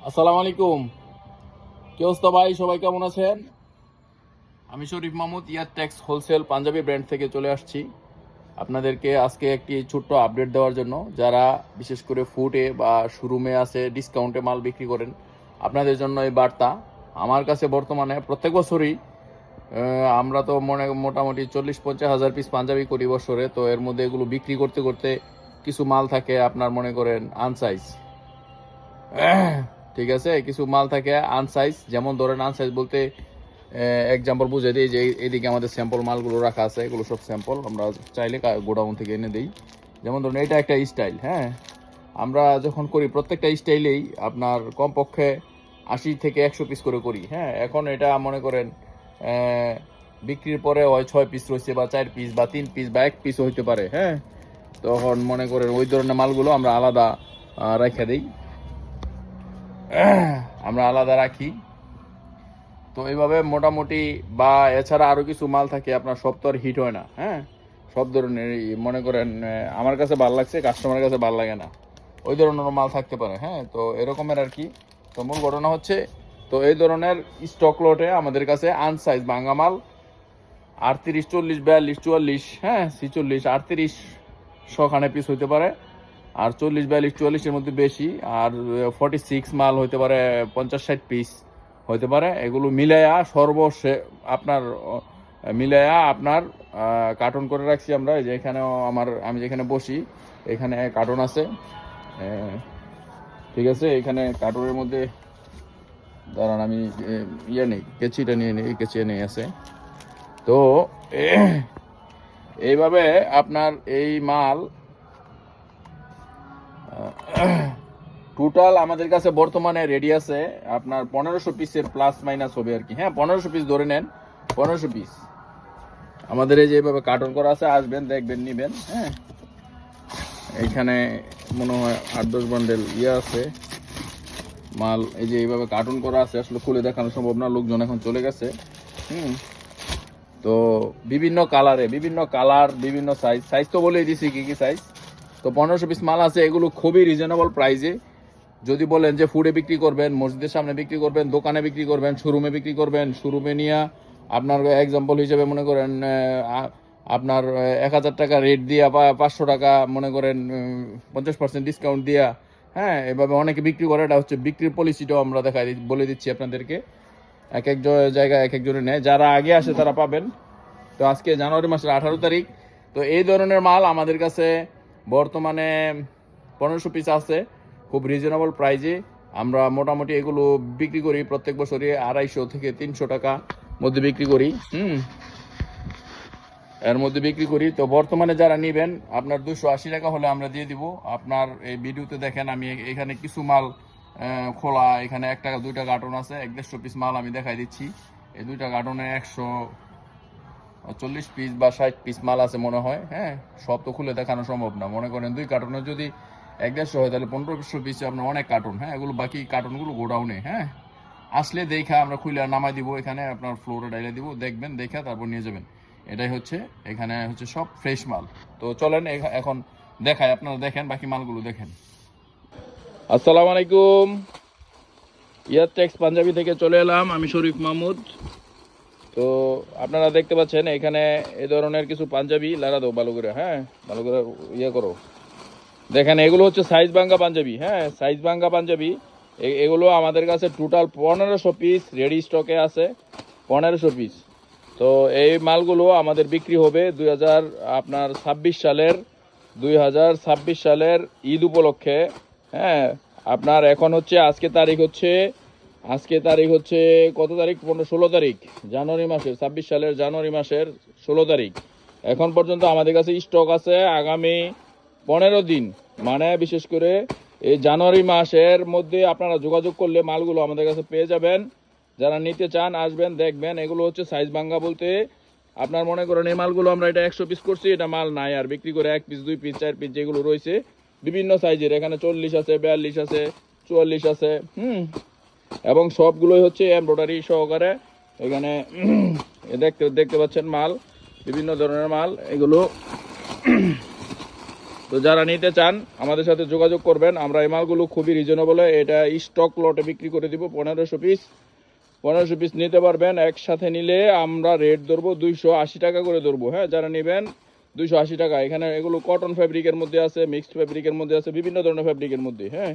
আসসালামু আলাইকুম। কি অবস্থা ভাই, সবাই কেমন আছেন? আমি শরীফ মাহমুদ ইয়ারটেক্স হোলসেল পাঞ্জাবি ব্র্যান্ড থেকে চলে আসছি আপনাদেরকে আজকে একটি ছোট্ট আপডেট দেওয়ার জন্য। যারা বিশেষ করে ফুডে বা শোরুমে আছে ডিসকাউন্টে মাল বিক্রি করেন, আপনাদের জন্য এই বার্তা। আমার কাছে বর্তমানে প্রত্যেক বছরই আমরা তো মোটামুটি 40-50 হাজার পিস পাঞ্জাবি করি বছরে। তো এর মধ্যে এগুলো বিক্রি করতে করতে কিছু মাল থাকে আপনার মনে করেন আনসাইজ, ঠিক আছে, কিছু মাল থাকে আনসাইজ। যেমন ধরেন আনসাইজ বলতে এক্সাম্পল বুঝে দিই যে এইদিকে আমাদের স্যাম্পল মালগুলো রাখা আছে, এগুলো সব স্যাম্পল, আমরা চাইলে গোডাউন থেকে এনে দিই। যেমন ধরুন এটা একটা স্টাইল, হ্যাঁ, আমরা যখন করি প্রত্যেকটা স্টাইলেই আপনার কমপক্ষে 80 থেকে 100 পিস করে করি। হ্যাঁ, এখন এটা মনে করেন বিক্রির পরে হয় 6 পিস রয়েছে বা 4 পিস বা 3 পিস বা 1 পিসও হইতে পারে। হ্যাঁ, তখন মনে করেন ওই ধরনের মালগুলো আমরা আলাদা রেখে দিই, আমরা আলাদা রাখি। তো এইভাবে মোটামুটি, বা এছাড়া আরও কিছু মাল থাকে আপনার, সব তো আর হিট হয় না। হ্যাঁ, সব ধরনের মনে করেন আমার কাছে ভালো লাগছে, কাস্টমারের কাছে ভালো লাগে না, ওই ধরনের মাল থাকতে পারে। হ্যাঁ, তো এরকমের আর কি। তো মূল ঘটনা হচ্ছে, তো এই ধরনের স্টক লটে আমাদের কাছে আনসাইজ ভাঙা মাল 38, 40, 42, 44, হ্যাঁ 46, 38 শখানে পিস হইতে পারে। আর 40, 42, 44-এর মধ্যে বেশি। আর 46 মাল হইতে পারে 50-60 পিস হইতে পারে। এগুলো মিলাইয়া আপনার মিলাইয়া আপনার কার্টন করে রাখছি আমরা। যে এখানেও আমি যেখানে বসি এখানে কার্টন আছে, ঠিক আছে। এখানে কার্টনের মধ্যে দাঁড়ান, আমি কেচিটা নিয়ে নিই, কেচি নিয়ে আছে। তো এইভাবে আপনার এই মাল টোটাল আমাদের কাছে বর্তমানে রেডি আছে আপনার 1500 পিসের প্লাস মাইনাস হবে আর কি। হ্যাঁ, 1500 পিস ধরে নেন, 1500 পিস আমাদের এই যে এইভাবে কার্টন করা আছে। আসবেন, দেখবেন, নিবেন। হ্যাঁ, এইখানে মনে হয় 8-10 বান্ডেল আছে মাল। এই যে এইভাবে কার্টন করা আছে, আসলে খুলে দেখানো সম্ভব না, লোকজন এখন চলে গেছে। তো বিভিন্ন কালার, বিভিন্ন সাইজ তো বলেই দিছি কি কি সাইজ। তো 1500 পিস মাল আছে, এগুলো খুবই রিজনেবল প্রাইসে। যদি বলেন যে ফুডে বিক্রি করবেন, মসজিদের সামনে বিক্রি করবেন, দোকানে বিক্রি করবেন, শোরুমে বিক্রি করবেন, শোরুমে নিয়ে আপনার এক্সাম্পল হিসেবে মনে করেন আপনার 1000 টাকা রেট দিয়া বা 500 টাকা মনে করেন 50% ডিসকাউন্ট দিয়া, হ্যাঁ, এভাবে অনেকে বিক্রি করে। এটা হচ্ছে বিক্রির পলিসিটাও আমরা বলে দিচ্ছি আপনাদেরকে। এক এক জায়গায় এক একজনে নেয়, যারা আগে আসে তারা পাবেন। তো আজকে জানুয়ারি মাসের 18 তারিখ। তো এই ধরনের মাল আমাদের কাছে বর্তমানে 1500 পিস আছে, খুব রিজনেবল প্রাইজে। আমরা মোটামুটি এগুলো বিক্রি করি প্রত্যেক বছরই 250 থেকে 300 টাকা মধ্যে বিক্রি করি। এর মধ্যে বিক্রি করি। তো বর্তমানে যারা নেবেন আপনার 280 টাকা হলে আমরা দিয়ে দিব। আপনার এই ভিডিওতে দেখেন আমি এখানে কিছু মাল খোলা, এখানে 1 টাকা 2টা কার্টন আছে, 150 পিস মাল আমি দেখাই দিচ্ছি। এই 2টা কার্টনে 140 পিস বা 60 পিস মাল আছে মনে হয়। হ্যাঁ, সব তো খুলে দেখানো সম্ভব না। মনে করেন 2 কার্টনে যদি 150 হয় তাহলে 1500 পিসে আপনার অনেক কার্টন। হ্যাঁ, এগুলো বাকি কার্টনগুলো গোডাউনে। হ্যাঁ, আসলে দেখা আমরা খুলে নামাই দিব, এখানে আপনার ফ্লোরে ডাইলে দিব, দেখবেন, দেখা তারপর নিয়ে যাবেন। এটাই হচ্ছে, এখানে হচ্ছে সব ফ্রেশ মাল। তো চলেন এখন দেখাই, আপনারা দেখেন, বাকি মালগুলো দেখেন। আসসালামু আলাইকুম, ইয়ারটেক্স পাঞ্জাবি থেকে চলে এলাম, আমি শরীফ মাহমুদ। তো আপনারা দেখতে পাচ্ছেন এখানে এই ধরনের কিছু পাঞ্জাবি লাগা দাও ভালো করে। হ্যাঁ, ভালো করে করো। দেখেন এগুলো হচ্ছে সাইজ ভাঙ্গা পাঞ্জাবি। হ্যাঁ, সাইজ ভাঙ্গা পাঞ্জাবি। এগুলো আমাদের কাছে টোটাল 1500 পিস রেডি স্টকে আছে, 1500 পিস। তো এই মালগুলো আমাদের বিক্রি হবে আপনার 2026 সালের ঈদ উপলক্ষে। হ্যাঁ, আপনার এখন হচ্ছে আজকে তারিখ হচ্ছে কত তারিখ? 16 তারিখ জানুয়ারি মাসের, 26 সালের জানুয়ারি মাসের 16 তারিখ। এখন পর্যন্ত আমাদের কাছে স্টক আছে আগামী 15 দিন, মানে বিশেষ করে এই জানুয়ারি মাসের মধ্যে আপনারা যোগাযোগ করলে মালগুলো আমাদের কাছে পেয়ে যাবেন। যারা নিতে চান আসবেন, দেখবেন। এগুলো হচ্ছে সাইজ ভাঙ্গা বলতে আপনার মনে করেন এই মালগুলো আমরা এটা 100 পিস করছি, এটা মাল নাই আর বিক্রি করে 1 পিস 2 পিস 4 পিস যেগুলো রয়েছে বিভিন্ন সাইজের। এখানে 40 আছে, 42 আছে, 44 আছে। এবং সবগুলোই হচ্ছে এমব্রয়ডারি সহকারে। এখানে দেখতে পাচ্ছেন মাল, বিভিন্ন ধরনের মাল। এগুলো তো যারা নিতে চান আমাদের সাথে যোগাযোগ করবেন। আমরা এই মালগুলো খুবই রিজনেবলে এটা স্টক লটে বিক্রি করে দিব 1500 পিস। 1500 পিস নিতে পারবেন। একসাথে নিলে আমরা রেট ধরবো 280 টাকা করে ধরবো। হ্যাঁ, যারা নেবেন 280 টাকা। এখানে এগুলো কটন ফ্যাব্রিকের মধ্যে আছে, মিক্সড ফ্যাব্রিকের মধ্যে আছে, বিভিন্ন ধরনের ফ্যাব্রিকের মধ্যে। হ্যাঁ,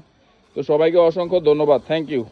তো সবাইকে অসংখ্য ধন্যবাদ, থ্যাংক ইউ।